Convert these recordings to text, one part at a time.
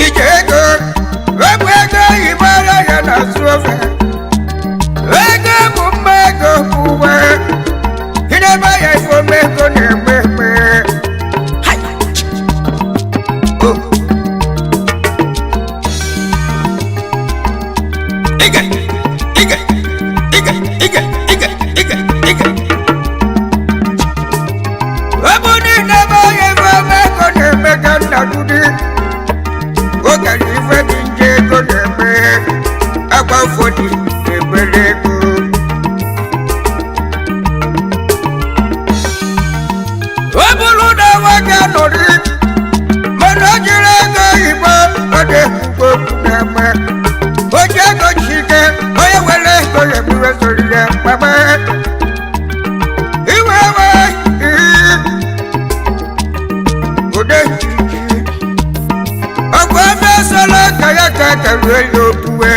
ijego wego ibara ya na sofa wego bumego buwe ineba ya ifomego nememe Fodi ebelego obulu na waga nori manajire go ibo ode kubo kunama oje go chike oye wele go le biwe sori le mama iwe wa ode chiki ogwa mesala kaya kaka lo buwe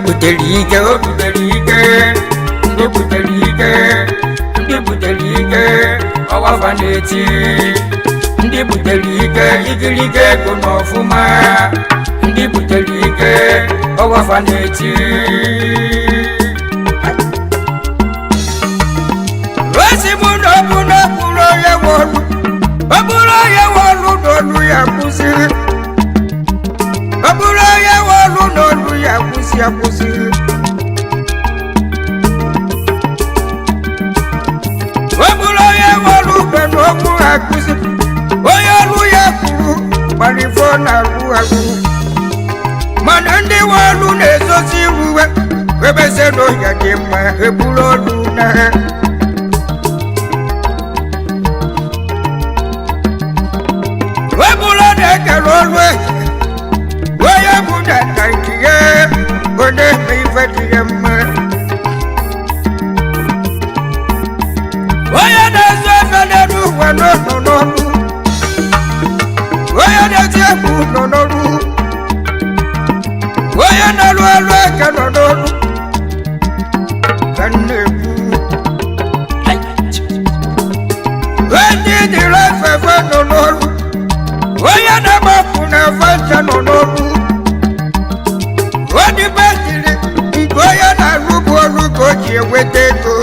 Butelike, oh butelike, ndi butelike, awa vaneti, ndi butelike, igilike kunofuma, ndi butelike, awa vaneti. Wasi buno bulo ye wolu dolu ya kusi, bulo ye wolu dolu ya kusi. Wabulo ya walu beno akusi oyalu ya kuru malifona ruagu manende walu nezo siruwe webese no ya jema ebulo luna wabulo de kalolwe waya buda tankiye Ode mifati yamma Oya na zofa na duwa no Oya na tiabu no Oya na lwa ka no Kanebu Wendi di rafa fa no Oya na bafu na fanta no Wadi batili, ngoya na rugo chieweteko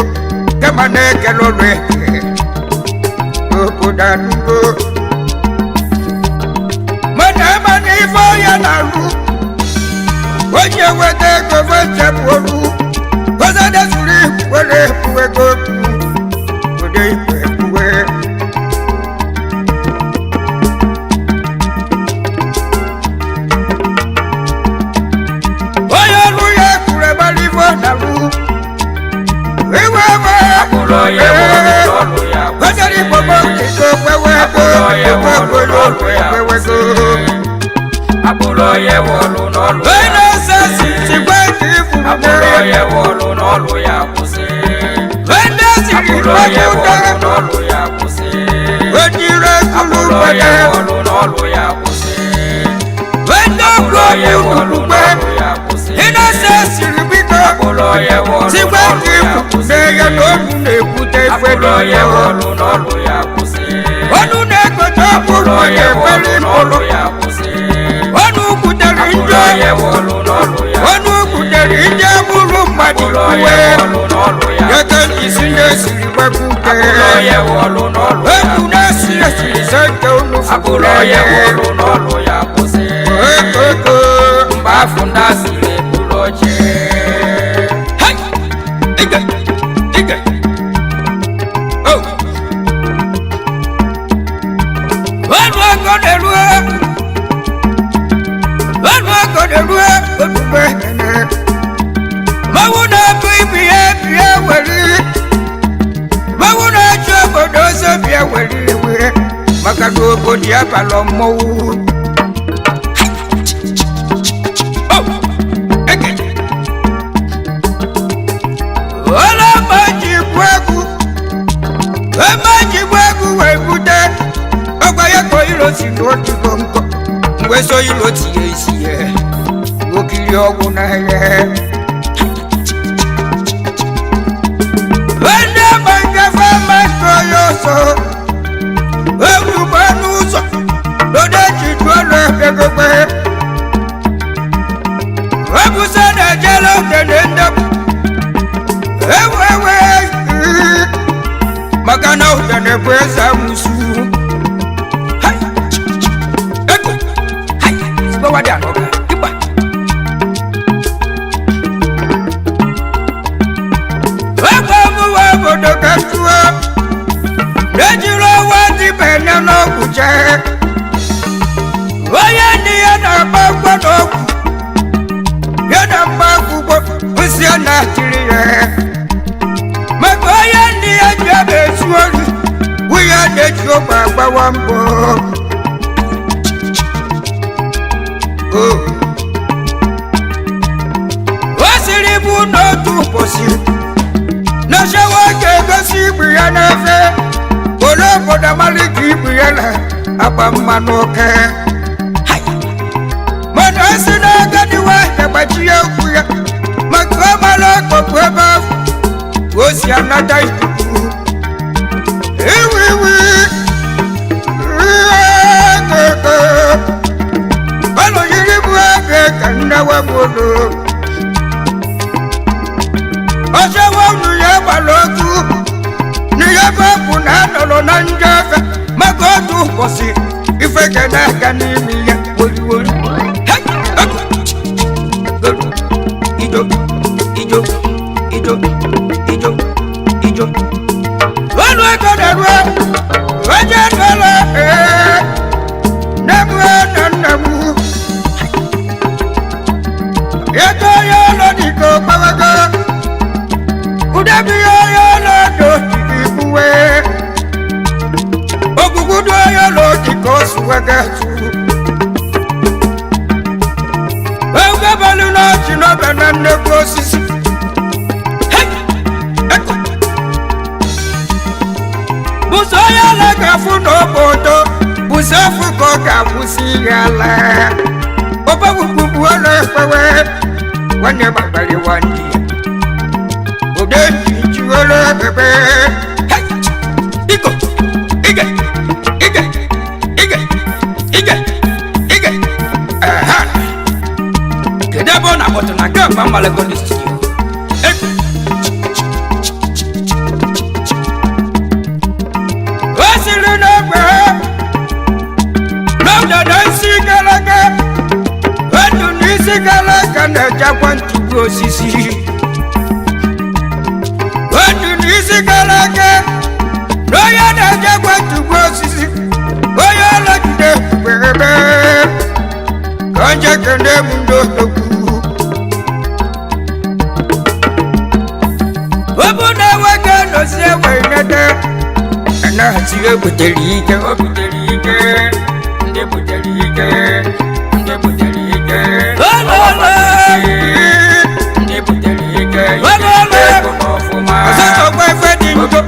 Kama neke lolwe Okudango Manama nifoya na ru Wachieweteko vacha polu Koza desuri wale puwe goku Kode ipe puwe Abulo ye wolu no lu ya kusi. Abulo ye wolu no lu ya kusi. Abulo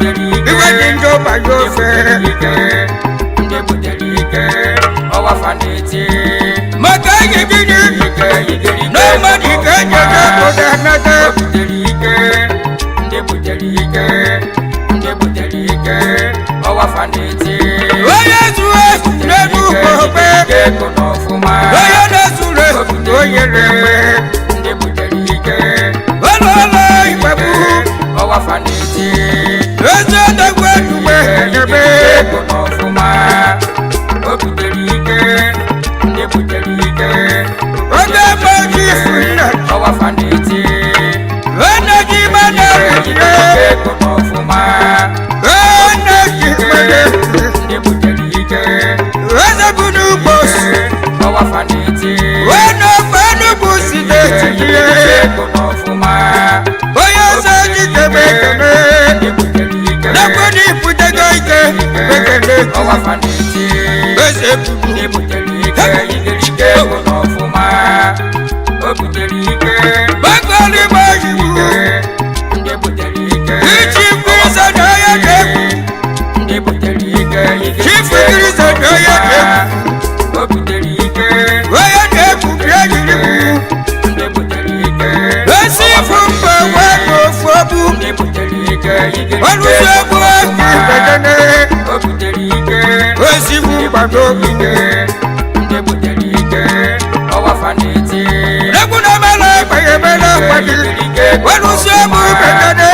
Very bayofe maka yigiri no mani kanya koda nata oya suwe nedu kobe oya nesure oye rewe ololo ipabu ese dagwe dume nebe oge moji funna energy mana energy mana ese bunu boss wano fanu busi detiye oya saji kebe kebe nakoni putego ike bekele ese bubu bakoli majibu ichi fisa daya debu chifu kirisa daya debu waya debu biajiribu esi fumba wano fobu wanusebu aki bedene esi fumba dobu Nekuna mala bayemela kwadi wanusebu bedene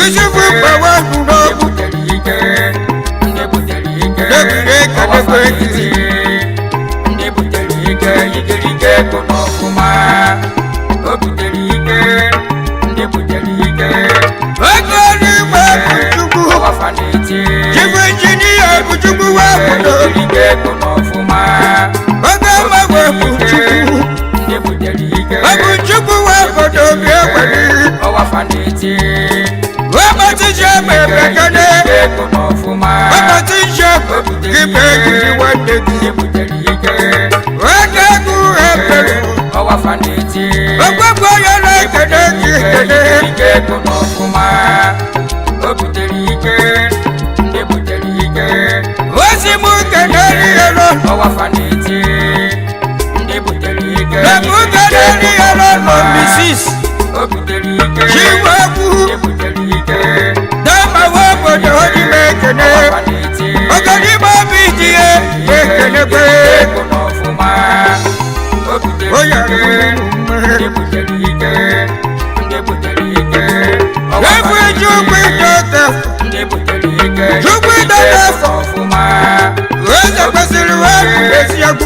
esi fumba wanu dobu nebire kadekweki Akoni mabujubu Chifu engineer bujubu wakudo Oga mawe bujubu Abujubu wakudo biewali Wabatije mebekane Wabatije kibegi wadegi Wakagu ebelu Ogbogbo yala kedeki Wasimu kederi yalo Namu kederi yalo no misis Chiwabu Dama wabo doni mekene Ogani mabitiye mekene kwe Oya Efu chukwi dote Chukwi dote Weza kwasiri wadu besi yagu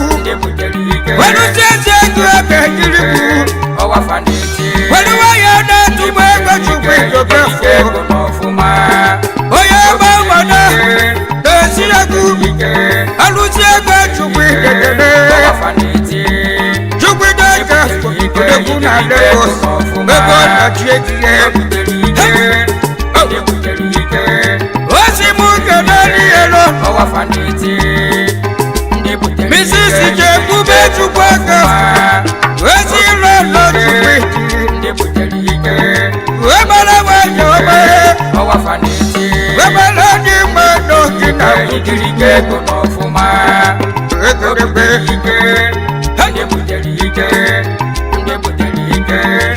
Wanu sesi yagu ebe jiribu Wanu waya na tumwego chukwi dote Oya mawada besi yagu Alusi yagu chukwi dote Chukwi dote Odekuna Lagos Mebo na chietiye Wasimu kederi yelo Misisi jekube chukwaka Wesi lolo chukwiti Webala wajobe Webala di mano kina Ekedebe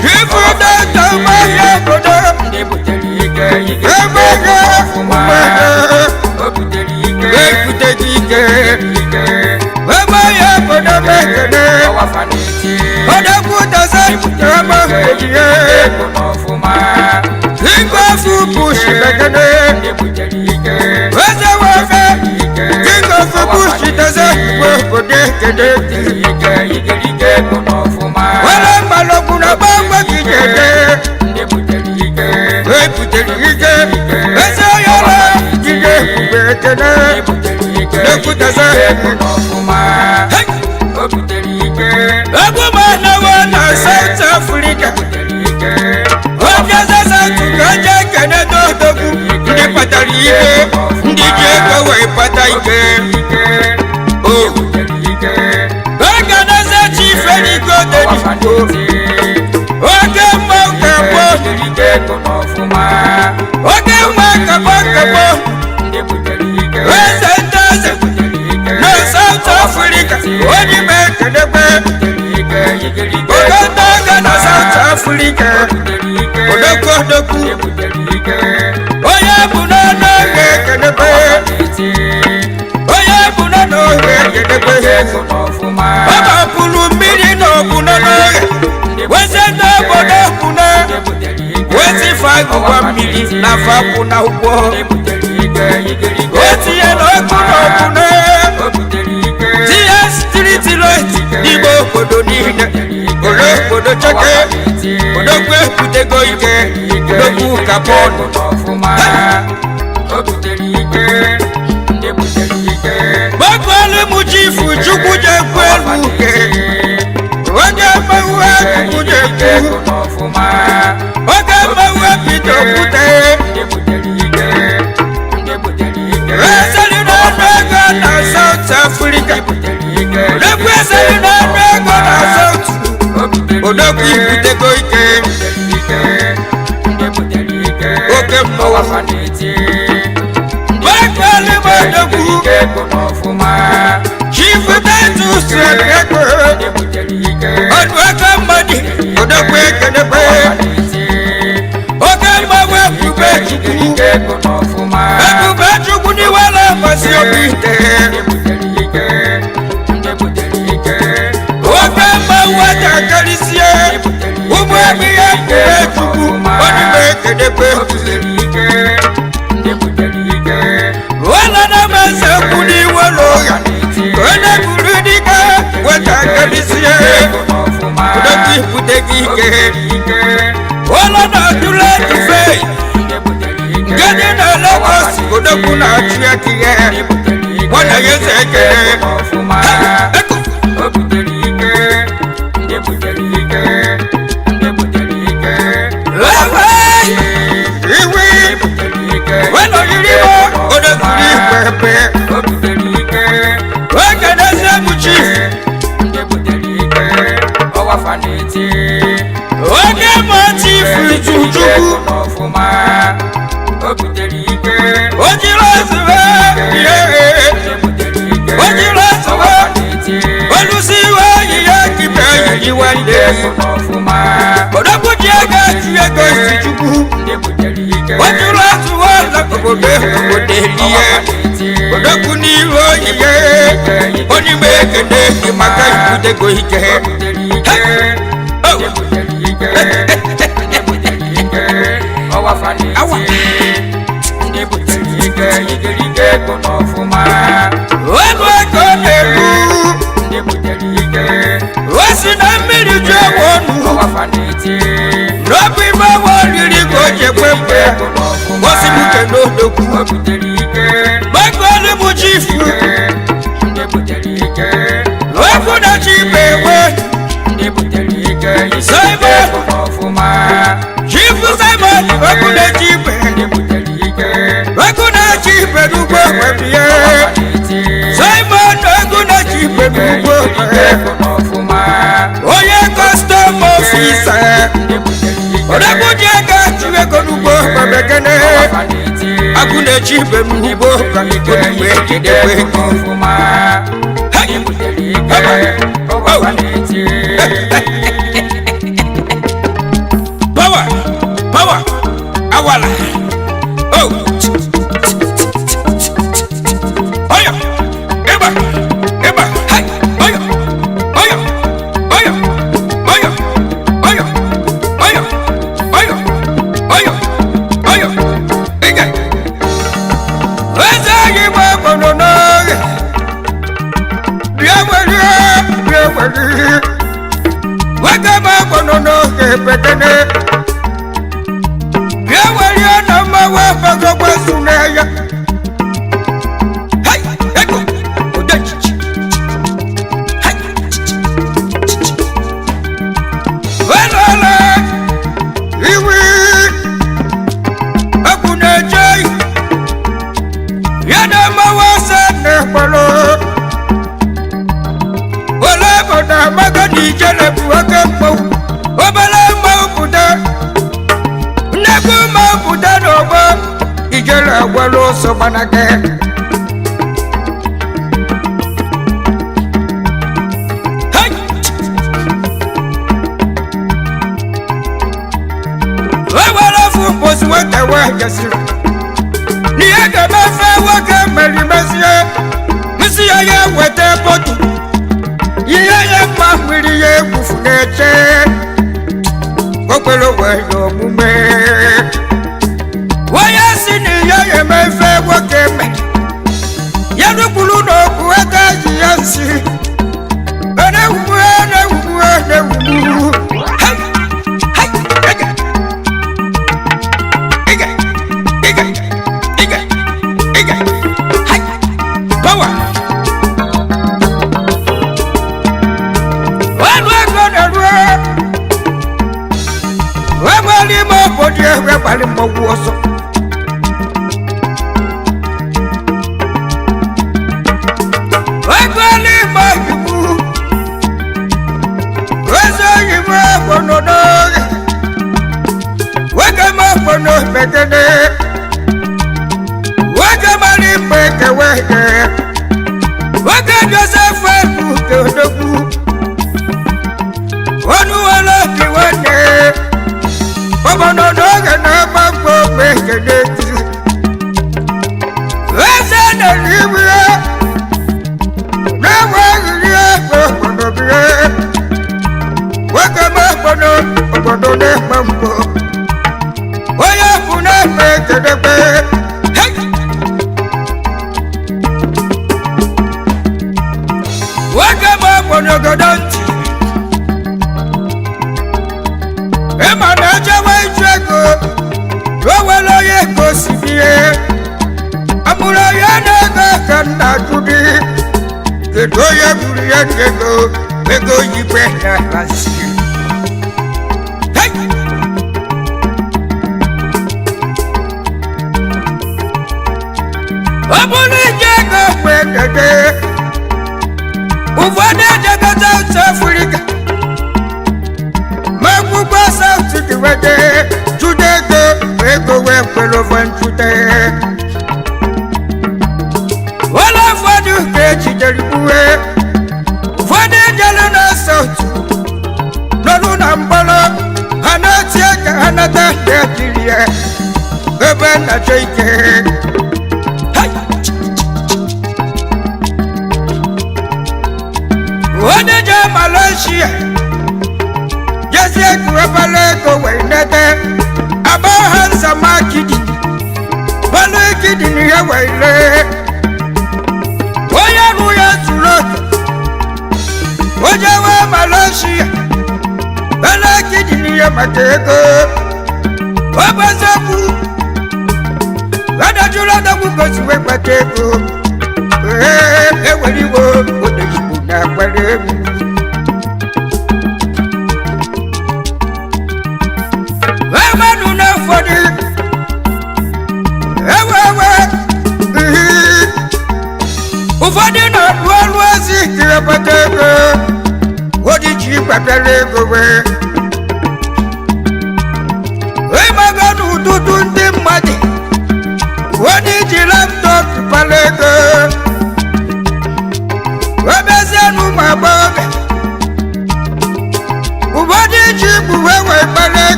Chifu data maya kodo Emega umega Ekutedike Emaya kodo mekene Odakuta sa Ema kodiye Ingwa fubushi mekene Weze wafe Ingwa fubushi tase Wekode kede Wala malokuna bangwa kijede Ekutelike Ese yala Kide kubetene Nekutase Egumana wana South Africa Wapyaza South Kanja kene dodogu Ndi pataliye Ndi jeko wa ipataike Organize chief Eligo Denigo Oge mwakabo Oge mwakabo Africa Odoku Oya buna no kenebe Oya buna no kenebe Baba pulu miri no buna no Wese no bodo buna Wese fagu wa miri na fa buna ubo Wese no buna buna Tia street light Ibo kodo nina Kodo chake Kodo kwe kutego ike Kodo kuka bono Bakwale mujifu chukuje kweluke Wage mawa kukuje ku Wage mawa pito kute Weselina nwego na South Africa Weselina nwego na South Odoku ikutego ike Oke mmawa Bakwale modoku Chifu tentu sreko Odwaka madi Odoku ekenepe Oke mmawa kube chukwu Ekube chukwu ni wala masi obite Oke mmawa takalisiye Umu emiye kube chukwu Onibe ekenepe Wala na masa kuni waloga Kone kurudika Wata kalisiye Kudaki putegike Wala na tula tufe Gade na Lagos Kudaku na chuyakiye Wana yezeke Eko Iwi Wano yiriwa Odakuri pepe Wakana semuchi Wakama chifu chuchuku Ojilasuwa Ojilasuwa Olusiwa yiyakipe yiwande Odakujiaga chuyego sichuku Ojilasuwa lakobode kodeliye Odakuniwo yiye Onimekende kimaka ikutego hike Awa Weko nebu Wasina miri jewonu Nobi mawa liri koje kwepe Wasibuke nodoku Weko nebu chifu Weko na chipewe Simon Chifu Simon Weko na chipe Weko na chipe Nubo kwepie Simon Weko na chipe Nubo Oye custom officer Odako jega Chiweko Nubo kwepekene Akune chipe Nubo kwepekene Wekidewe Power Awala Oh Oya Eba Hai Oya Ega Weza yiwa konono Biawali Wakama konono kepekene Biawali anama wafaka kwa suneya Hai, eko, odechichi Hai Walala Iwi Akunejai Yanama wasane palo Wala magani jele buwake mou Obala maupuda Nebu maupuda nobo Ijele walo sobanake Hey the way you see. Near the Mafia, what can Mary Messia? Monsieur, what a bottle. Yeah, I'm with you, Buffet. Open away your woman. Why I see you, my fair worker? Yellow blue, no, what I see.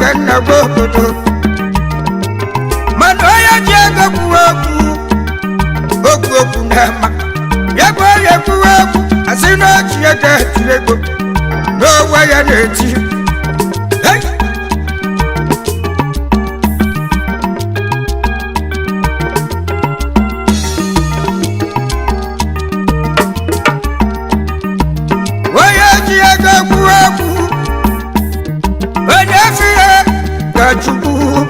And I go na-eti onye ji ego gbuo egwu onye fie ka Chukwu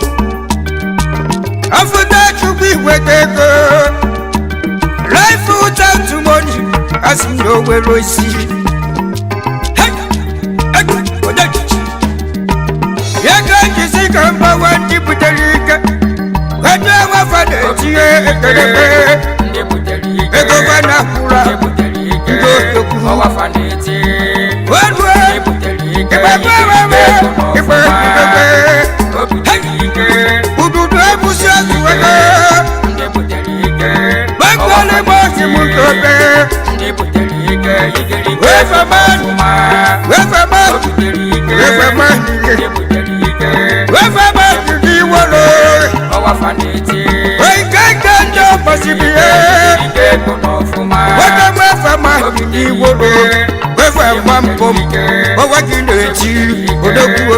afụta Chukwu iweta ego life without money asị na o nwere osi ya ka jizi ka mgbawa ndị butere ike ede nwafa na-etinye ekerebe ego fa na-akwụra ndị otokwu werue ikpe ududu ebusi atụwego gbagole mosi mutobe wefaman di wolo oikeke ndo posibiye wefaman di wolo wefaman pom owagile echi odogwu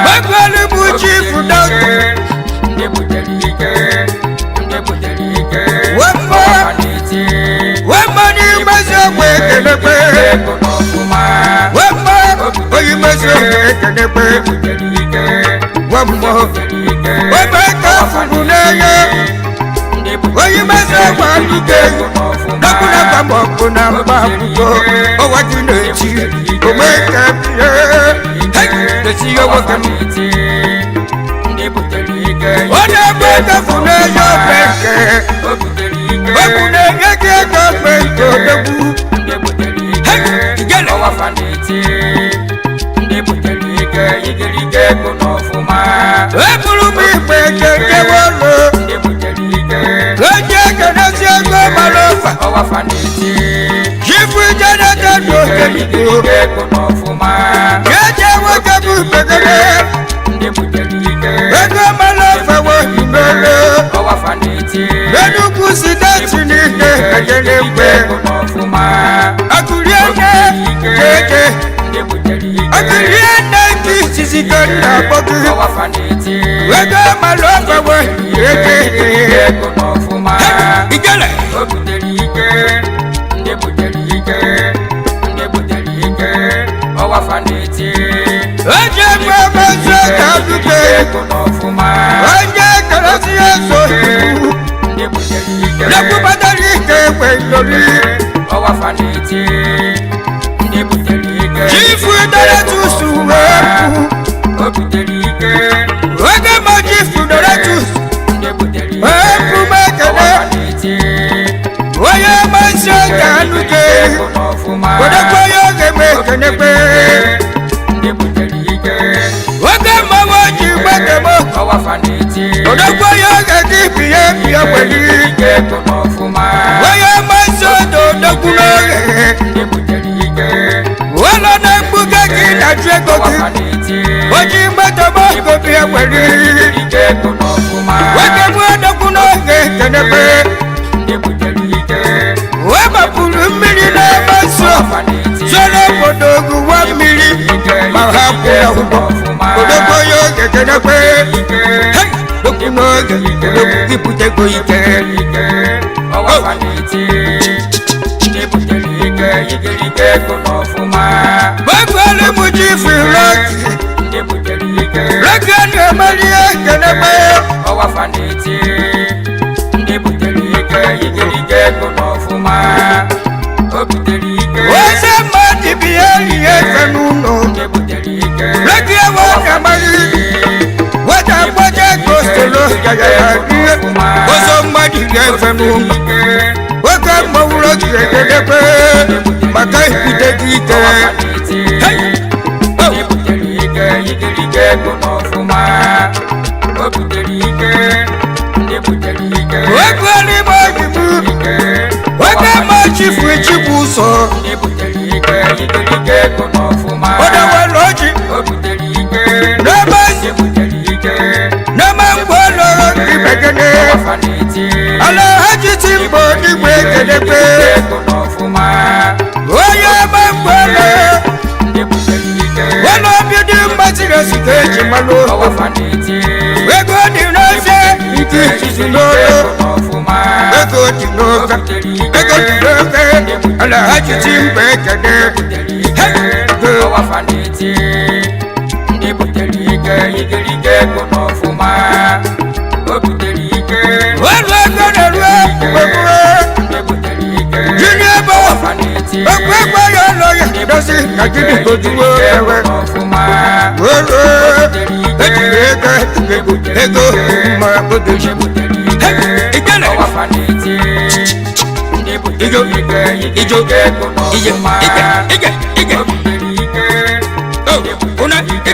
gbagole bu chief doctor wema ni mezi ogbe ekelekpe wema oyi mezi ogbe ekelekpe wema wema eke furu n'eye oyi mezi ogbe adike nakuna gbamọkụ na mba akwụkwọ ọwaji na-echi ome eke biye esi yowoke onye ebe eke furu n'eye obe eke Obune yeke gobe odegbu igele wafaniti ndi butelike yigirige kono fuma ebulu mi pekeke wolo ndi butelike goje kanasi go malofa wafaniti jifu jana kado yigirige kono fuma goje wakabu pekeke ndi butelike go malofa wo himelo wafaniti bedu kusidati ni kajelembe akuriene keke akuriene kisizikana bogu wega malofa we yeke igele oje mama soka duke oje karasi eso Leku badari kewe lori Owa faniti Ndi butelike Chifu dara tusu wepu Obutelike Wege ma chifu dara tusu Ndi butelike Wepu mekele Owa faniti Oye manse kanuke Kode kwayo geme kenepe Ndi butelike Wege ma waji wege mo Owa faniti Kode kwayo geki piye piye weli Waya masodo dokunore Wala na mbuga kina twekoki Oji mbato moko piya weli Wake mwado kunore kenepe Wema pulu mili na maso Sole podogu wa mili Mahapu na hubo Kodoko yoke kenepe Dokunoge Dokukipute koike Owafaniti Ndibutelike Yigirike konofuma Bakwale mujifu roki Ndibutelike Roki amalie kenebe Owafaniti Ndibutelike Yigirike konofuma Obutelike Wase mati biyeli efenuno Ndibutelike Roki ewa amalie Wata mwaje kostolo Ozo mwadi gefenu Waka mawuro kirekedepe Maka ipite kite Ndibutelike Yigirike konofuma Obutelike Ndibutelike Wakwani majibu Waka machifu ichibuso Ndibutelike Yigirike konofuma Oda waloji Obutelike Nabasi Namangolo kibegene Ala haji timbo ni wegedepe si keji malo ego di n'ose ike izizi n'olo ego di n'ofe ego di n'ofe ala hachiti mgbe ekede ndị butere ike igirige ego n'ọfụma o butere ike ọrụ ego na-eru jiri ebe okpekpe ya ụlọ ya dozi na gịnị gojuwo ewe oro ejiri ego ma odoji ikele ijo ije una ike